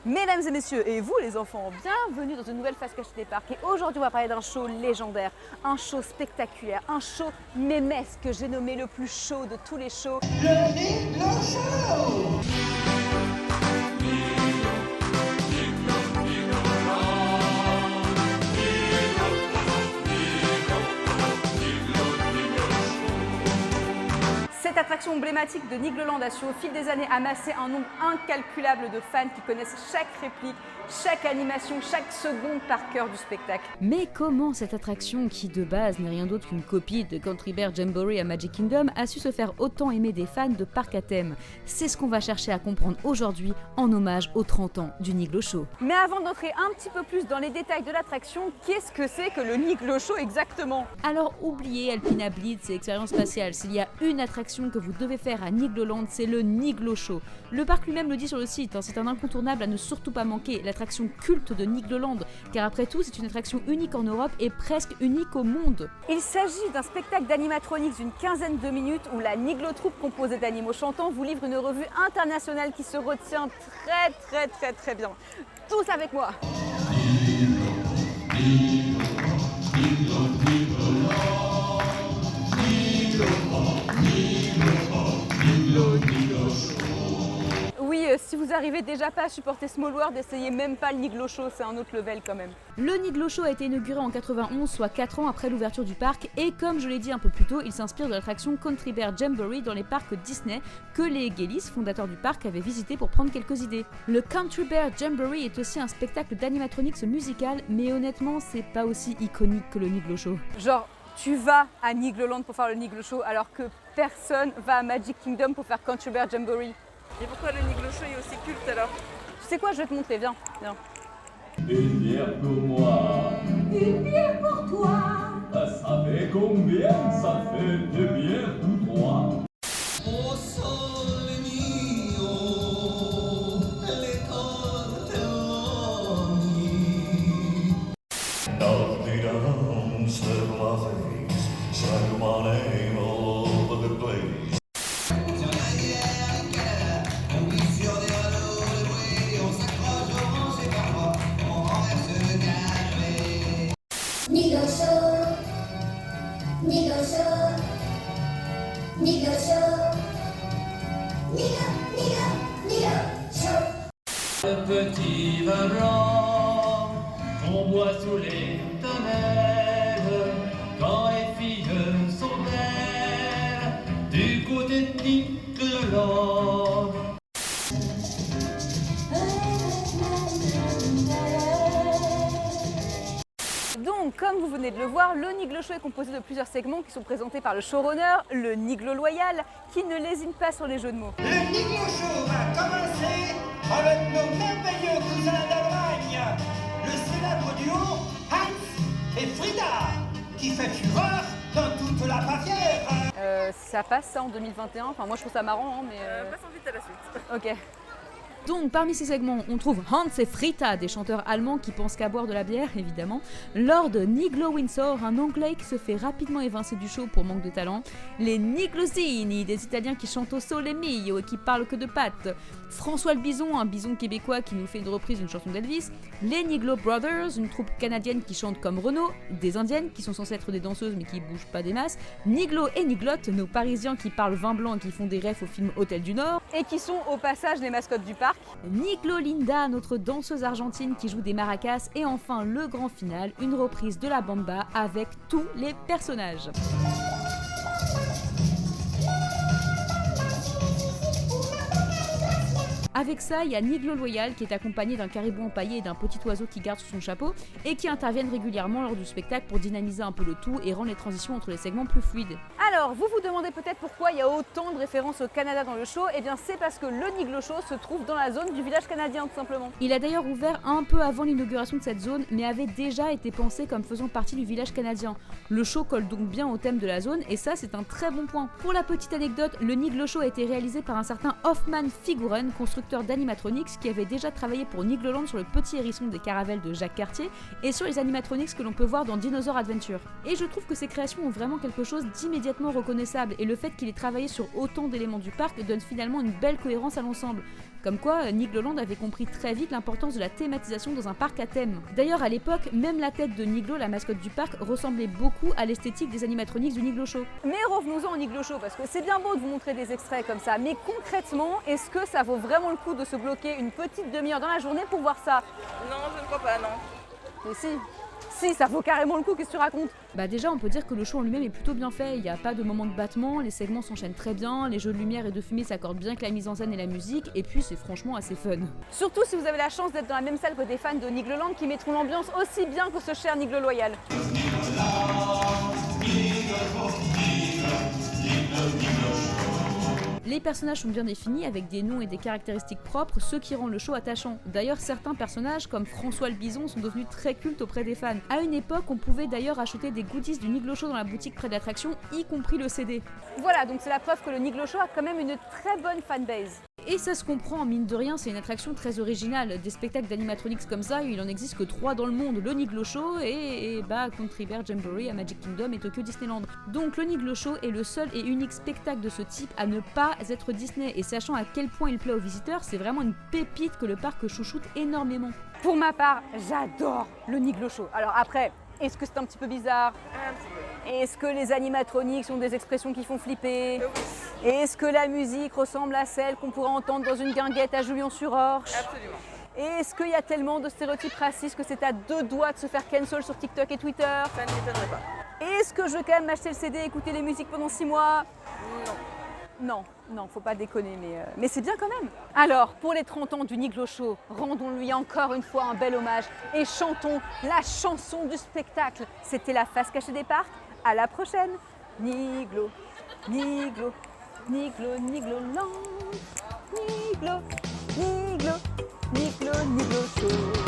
Mesdames et messieurs, et vous les enfants, bienvenue dans une nouvelle face cachée des parcs. Et aujourd'hui on va parler d'un show légendaire, un show spectaculaire, un show mémesque que j'ai nommé le plus chaud de tous les shows. Le Niglo Show. Cette attraction emblématique de Nigloland a su au fil des années amasser un nombre incalculable de fans qui connaissent chaque réplique, chaque animation, chaque seconde par cœur du spectacle. Mais comment cette attraction, qui de base n'est rien d'autre qu'une copie de Country Bear Jamboree à Magic Kingdom, a su se faire autant aimer des fans de parcs à thème? C'est ce qu'on va chercher à comprendre aujourd'hui en hommage aux 30 ans du Niglo Show. Mais avant d'entrer un petit peu plus dans les détails de l'attraction, qu'est-ce que c'est que le Niglo Show exactement? Alors oubliez Alpina Blitz et Expérience Spatiale, s'il y a une attraction que vous devez faire à Nigloland, c'est le Niglo Show. Le parc lui-même le dit sur le site, c'est un incontournable à ne surtout pas manquer, l'attraction culte de Nigloland, car après tout c'est une attraction unique en Europe et presque unique au monde. Il s'agit d'un spectacle d'animatronics d'une quinzaine de minutes où la Niglo Troupe composée d'animaux chantants vous livre une revue internationale qui se retient très bien. Tous avec moi. Oui, si vous arrivez déjà pas à supporter Small World, essayez même pas le Niglo Show, c'est un autre level quand même. Le Niglo Show a été inauguré en 91, soit 4 ans après l'ouverture du parc, et comme je l'ai dit un peu plus tôt, il s'inspire de l'attraction Country Bear Jamboree dans les parcs Disney que les Gillies, fondateurs du parc, avaient visité pour prendre quelques idées. Le Country Bear Jamboree est aussi un spectacle d'animatronics musical, mais honnêtement, c'est pas aussi iconique que le Niglo Show. Genre, tu vas à Nigloland pour faire le Niglo Show alors que personne va à Magic Kingdom pour faire Country Bear Jamboree. Et pourquoi le Niglo Show est aussi culte alors? Tu sais quoi, je vais te montrer, viens. Une bière pour moi, Une bière pour toi. ça fait combien? Ça fait deux bières ou trois. Oh sole mio, le tortelloni. Lovely dance of my face, sang my name all over the place. Niglo Show, Niglo Show, Niglo Show, Niglo Show. Le petit vin blanc qu'on boit sous les tonnelles quand les filles sont belles du côté de Nigloland. Donc, comme vous venez de le voir, le Niglo Show est composé de plusieurs segments qui sont présentés par le showrunner, le Niglo Loyal, qui ne lésine pas sur les jeux de mots. Le Niglo Show va commencer avec nos merveilleux cousins d'Allemagne, le célèbre duo Hans et Frida, qui fait fureur dans toute la Bavière. Ça passe ça en 2021, enfin moi je trouve ça marrant, mais... Passons vite à la suite. Ok. Donc parmi ces segments, on trouve Hans et Frida, des chanteurs allemands qui pensent qu'à boire de la bière, évidemment. Lord Niglo Windsor, un anglais qui se fait rapidement évincer du show pour manque de talent. Les Niglosini, des Italiens qui chantent au sole mio et qui parlent que de pâtes. François le Bison, un bison québécois qui nous fait une reprise d'une chanson d'Elvis. Les Niglo Brothers, une troupe canadienne qui chante comme Renaud. Des indiennes qui sont censées être des danseuses mais qui bougent pas des masses. Niglo et Niglotte, nos parisiens qui parlent vin blanc et qui font des refs au film Hôtel du Nord. Et qui sont au passage les mascottes du parc. Niglo Linda, notre danseuse argentine qui joue des maracas, et enfin le grand final, une reprise de la bamba avec tous les personnages. Avec ça, il y a Niglo Loyal qui est accompagné d'un caribou empaillé et d'un petit oiseau qui garde sous son chapeau et qui interviennent régulièrement lors du spectacle pour dynamiser un peu le tout et rendre les transitions entre les segments plus fluides. Alors, vous vous demandez peut-être pourquoi il y a autant de références au Canada dans le show. Eh bien, c'est parce que le Niglo Show se trouve dans la zone du village canadien, tout simplement. Il a d'ailleurs ouvert un peu avant l'inauguration de cette zone, mais avait déjà été pensé comme faisant partie du village canadien. Le show colle donc bien au thème de la zone, et ça, c'est un très bon point. Pour la petite anecdote, le Niglo Show a été réalisé par un certain Hoffman Figuren, constructeur d'animatronics qui avait déjà travaillé pour Nigloland sur le petit hérisson des caravelles de Jacques Cartier et sur les animatronics que l'on peut voir dans Dinosaur Adventure. Et je trouve que ces créations ont vraiment quelque chose d'immédiatement reconnaissable, et le fait qu'il ait travaillé sur autant d'éléments du parc donne finalement une belle cohérence à l'ensemble. Comme quoi, Nigloland avait compris très vite l'importance de la thématisation dans un parc à thème. D'ailleurs, à l'époque, même la tête de Niglo, la mascotte du parc, ressemblait beaucoup à l'esthétique des animatronics du Niglo Show. Mais revenons-en au Niglo Show, parce que c'est bien beau de vous montrer des extraits comme ça, mais concrètement, est-ce que ça vaut vraiment le coup de se bloquer une petite demi-heure dans la journée pour voir ça? Non, je ne crois pas, non. Mais si, ça vaut carrément le coup, qu'est-ce que tu racontes? Bah déjà, on peut dire que le show en lui-même est plutôt bien fait, il n'y a pas de moment de battement, les segments s'enchaînent très bien, les jeux de lumière et de fumée s'accordent bien avec la mise en scène et la musique, et puis c'est franchement assez fun. Surtout si vous avez la chance d'être dans la même salle que des fans de Nigloland qui mettront l'ambiance aussi bien que ce cher Niglo Loyal. Les personnages sont bien définis avec des noms et des caractéristiques propres, ce qui rend le show attachant. D'ailleurs, certains personnages comme François le Bison sont devenus très cultes auprès des fans. À une époque, on pouvait d'ailleurs acheter des goodies du Niglo Show dans la boutique près de l'attraction, y compris le CD. Voilà, donc c'est la preuve que le Niglo Show a quand même une très bonne fanbase. Et ça se comprend, mine de rien, c'est une attraction très originale. Des spectacles d'animatronics comme ça, il en existe que 3 dans le monde, le Niglo Show et Country Bear Jamboree à Magic Kingdom et Tokyo Disneyland. Donc le Niglo Show est le seul et unique spectacle de ce type à ne pas être Disney, et sachant à quel point il plaît aux visiteurs, c'est vraiment une pépite que le parc chouchoute énormément. Pour ma part, j'adore le Niglo Show. Alors après, est-ce que c'est un petit peu bizarre? Un petit peu. Est-ce que les animatroniques ont des expressions qui font flipper? Oui, Est-ce que la musique ressemble à celle qu'on pourrait entendre dans une guinguette à Julian-sur-Orge? absolument. Est-ce qu'il y a tellement de stéréotypes racistes que c'est à 2 doigts de se faire cancel sur TikTok et Twitter? Ça ne m'étonnerait pas. Est-ce que je vais quand même m'acheter le CD et écouter les musiques pendant 6 mois? Non. Non, faut pas déconner, mais c'est bien quand même. Alors, pour les 30 ans du Niglo Show, rendons-lui encore une fois un bel hommage et chantons la chanson du spectacle. C'était la face cachée des parcs. À la prochaine. Niglo, Niglo, Niglo, Nigloland. Niglo, Niglo, Niglo, Niglo Show.